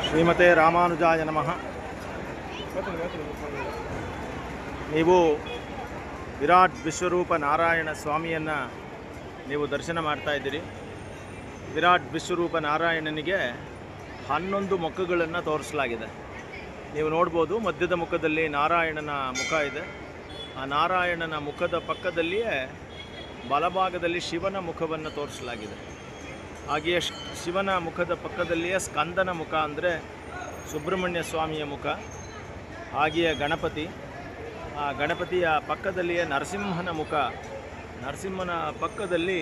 ಶ್ರೀಮತೆ ರಾಮಾನುಜಾಯ ನಮಃ. ನೀವು ವಿರಾಟ್ ವಿಶ್ವರೂಪ ನಾರಾಯಣ ಸ್ವಾಮಿಯನ್ನು ನೀವು ದರ್ಶನ ಮಾಡ್ತಾ ಇದ್ದೀರಿ. ವಿರಾಟ್ ವಿಶ್ವರೂಪ ನಾರಾಯಣನಿಗೆ 11 ಮುಖಗಳನ್ನು ತೋರಿಸಲಾಗಿದೆ. ನೀವು ನೋಡ್ಬೋದು, ಮಧ್ಯದ ಮುಖದಲ್ಲಿ ನಾರಾಯಣನ ಮುಖ ಇದೆ. ಆ ನಾರಾಯಣನ ಮುಖದ ಪಕ್ಕದಲ್ಲಿಯೇ ಬಲಭಾಗದಲ್ಲಿ ಶಿವನ ಮುಖವನ್ನು ತೋರಿಸಲಾಗಿದೆ. ಹಾಗೆಯೇ ಶಿವನ ಮುಖದ ಪಕ್ಕದಲ್ಲಿಯೇ ಸ್ಕಂದನ ಮುಖ ಅಂದರೆ ಸುಬ್ರಹ್ಮಣ್ಯ ಸ್ವಾಮಿಯ ಮುಖ. ಹಾಗೆಯೇ ಗಣಪತಿ, ಆ ಗಣಪತಿಯ ಪಕ್ಕದಲ್ಲಿಯೇ ನರಸಿಂಹನ ಮುಖ, ನರಸಿಂಹನ ಪಕ್ಕದಲ್ಲಿ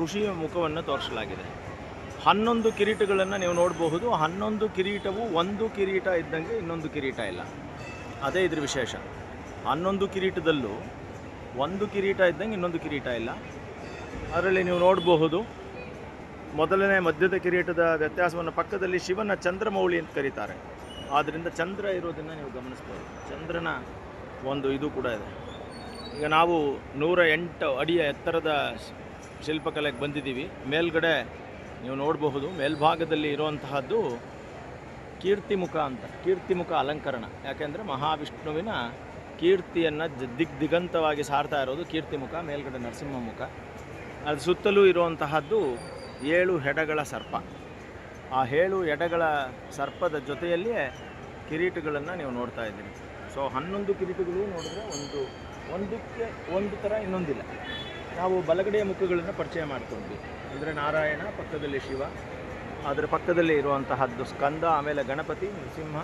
ಋಷಿಯ ಮುಖವನ್ನು ತೋರಿಸಲಾಗಿದೆ. 11 ಕಿರೀಟಗಳನ್ನು ನೀವು ನೋಡಬಹುದು. 11 ಕಿರೀಟವು ಒಂದು ಕಿರೀಟ ಇದ್ದಂಗೆ ಇನ್ನೊಂದು ಕಿರೀಟ ಇಲ್ಲ. ಅದೇ ಇದ್ರ ವಿಶೇಷ. 11 ಕಿರೀಟದಲ್ಲೂ ಒಂದು ಕಿರೀಟ ಇದ್ದಂಗೆ ಇನ್ನೊಂದು ಕಿರೀಟ ಇಲ್ಲ. ಅದರಲ್ಲಿ ನೀವು ನೋಡಬಹುದು, ಮೊದಲನೇ ಮಧ್ಯದ ಕಿರೀಟದ ವ್ಯತ್ಯಾಸವನ್ನು ಪಕ್ಕದಲ್ಲಿ ಶಿವನ ಚಂದ್ರಮೌಳಿ ಅಂತ ಕರೀತಾರೆ. ಆದ್ದರಿಂದ ಚಂದ್ರ ಇರೋದನ್ನು ನೀವು ಗಮನಿಸ್ಬೋದು. ಚಂದ್ರನ ಒಂದು ಇದು ಕೂಡ ಇದೆ. ಈಗ ನಾವು 108 ಅಡಿಯ ಎತ್ತರದ ಶಿಲ್ಪಕಲೆಗೆ ಬಂದಿದ್ದೀವಿ. ಮೇಲ್ಗಡೆ ನೀವು ನೋಡಬಹುದು, ಮೇಲ್ಭಾಗದಲ್ಲಿ ಇರುವಂತಹದ್ದು ಕೀರ್ತಿಮುಖ ಅಂತ. ಕೀರ್ತಿಮುಖ ಅಲಂಕರಣ. ಯಾಕೆಂದರೆ ಮಹಾವಿಷ್ಣುವಿನ ಕೀರ್ತಿಯನ್ನು ದಿಗಂತವಾಗಿ ಸಾರ್ತಾ ಇರೋದು ಕೀರ್ತಿಮುಖ. ಮೇಲ್ಗಡೆ ನರಸಿಂಹ ಮುಖ. ಅದು ಸುತ್ತಲೂ ಇರುವಂತಹದ್ದು 7 ಹೆಡಗಳ ಸರ್ಪ. ಆ 7 ಎಡೆಗಳ ಸರ್ಪದ ಜೊತೆಯಲ್ಲಿಯೇ ಕಿರೀಟಗಳನ್ನು ನೀವು ನೋಡ್ತಾ ಇದ್ದೀರಿ. ಸೊ 11 ಕಿರೀಟಗಳು ನೋಡಿದ್ರೆ ಒಂದಕ್ಕೆ ಒಂದು ಥರ ಇನ್ನೊಂದಿಲ್ಲ. ನಾವು ಬಲಗಡೆಯ ಮುಖಗಳನ್ನು ಪರಿಚಯ ಮಾಡ್ಕೊಂಡ್ವಿ. ಅಂದರೆ ನಾರಾಯಣ, ಪಕ್ಕದಲ್ಲಿ ಶಿವ, ಅದರ ಪಕ್ಕದಲ್ಲಿ ಇರುವಂತಹದ್ದು ಸ್ಕಂದ, ಆಮೇಲೆ ಗಣಪತಿ, ನರಸಿಂಹ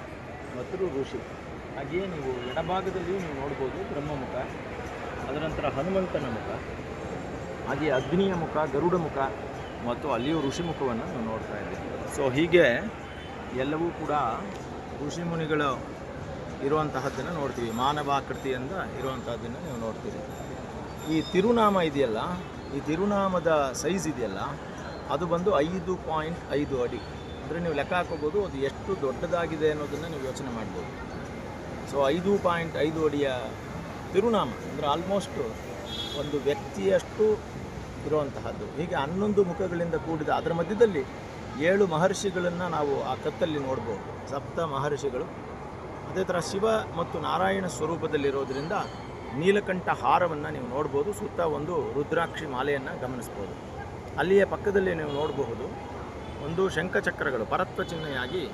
ಮತ್ತು ಋಷಿ. ಹಾಗೆಯೇ ನೀವು ಎಡಭಾಗದಲ್ಲಿಯೂ ನೀವು ನೋಡ್ಬೋದು ಬ್ರಹ್ಮಮುಖ, ಅದರ ನಂತರ ಹನುಮಂತನ ಮುಖ, ಹಾಗೆಯೇ ಅಗ್ನಿಯ ಮುಖ, ಗರುಡ ಮುಖ ಮತ್ತು ಅಲ್ಲಿಯೂ ಋಷಿಮುಖವನ್ನು ನೀವು ನೋಡ್ತಾ ಇದ್ದೀವಿ. ಸೊ ಹೀಗೆ ಎಲ್ಲವೂ ಕೂಡ ಋಷಿಮುನಿಗಳು ಇರುವಂತಹದ್ದನ್ನು ನೋಡ್ತೀವಿ. ಮಾನವಾಕೃತಿಯಿಂದ ಇರುವಂಥದ್ದನ್ನು ನೀವು ನೋಡ್ತೀರಿ. ಈ ತಿರುನಾಮ ಇದೆಯಲ್ಲ, ಈ ತಿರುನಾಮದ ಸೈಜ್ ಇದೆಯಲ್ಲ, ಅದು ಬಂದು 5.5 ಅಡಿ. ಅಂದರೆ ನೀವು ಲೆಕ್ಕ ಹಾಕೋಬೋದು ಅದು ಎಷ್ಟು ದೊಡ್ಡದಾಗಿದೆ ಅನ್ನೋದನ್ನು ನೀವು ಯೋಚನೆ ಮಾಡ್ಬೋದು. ಸೊ 5.5 ಅಡಿಯ ತಿರುನಾಮ ಅಂದರೆ ಆಲ್ಮೋಸ್ಟ್ ಒಂದು ವ್ಯಕ್ತಿಯಷ್ಟು ಇರುವಂತಹದ್ದು. ಹೀಗೆ 11 ಮುಖಗಳಿಂದ ಕೂಡಿದ ಅದರ ಮಧ್ಯದಲ್ಲಿ 7 ಮಹರ್ಷಿಗಳನ್ನು ನಾವು ಆ ಕತ್ತಲ್ಲಿ ನೋಡ್ಬೋದು. ಸಪ್ತ ಮಹರ್ಷಿಗಳು. ಅದೇ ಥರ ಶಿವ ಮತ್ತು ನಾರಾಯಣ ಸ್ವರೂಪದಲ್ಲಿರೋದರಿಂದ ನೀಲಕಂಠ ಹಾರವನ್ನು ನೀವು ನೋಡ್ಬೋದು. ಸುತ್ತ ಒಂದು ರುದ್ರಾಕ್ಷಿ ಮಾಲೆಯನ್ನು ಗಮನಿಸ್ಬೋದು. ಅಲ್ಲಿಯೇ ಪಕ್ಕದಲ್ಲಿ ನೀವು ನೋಡಬಹುದು ಒಂದು ಶಂಖಚಕ್ರಗಳು ಪರತ್ವ ಚಿಹ್ನೆಯಾಗಿ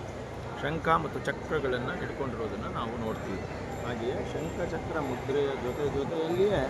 ಶಂಖ ಮತ್ತು ಚಕ್ರಗಳನ್ನು ಇಟ್ಕೊಂಡಿರೋದನ್ನು ನಾವು ನೋಡ್ತೀವಿ. ಹಾಗೆಯೇ ಶಂಖಚಕ್ರ ಮುದ್ರೆಯ ಜೊತೆಯಲ್ಲಿಯೇ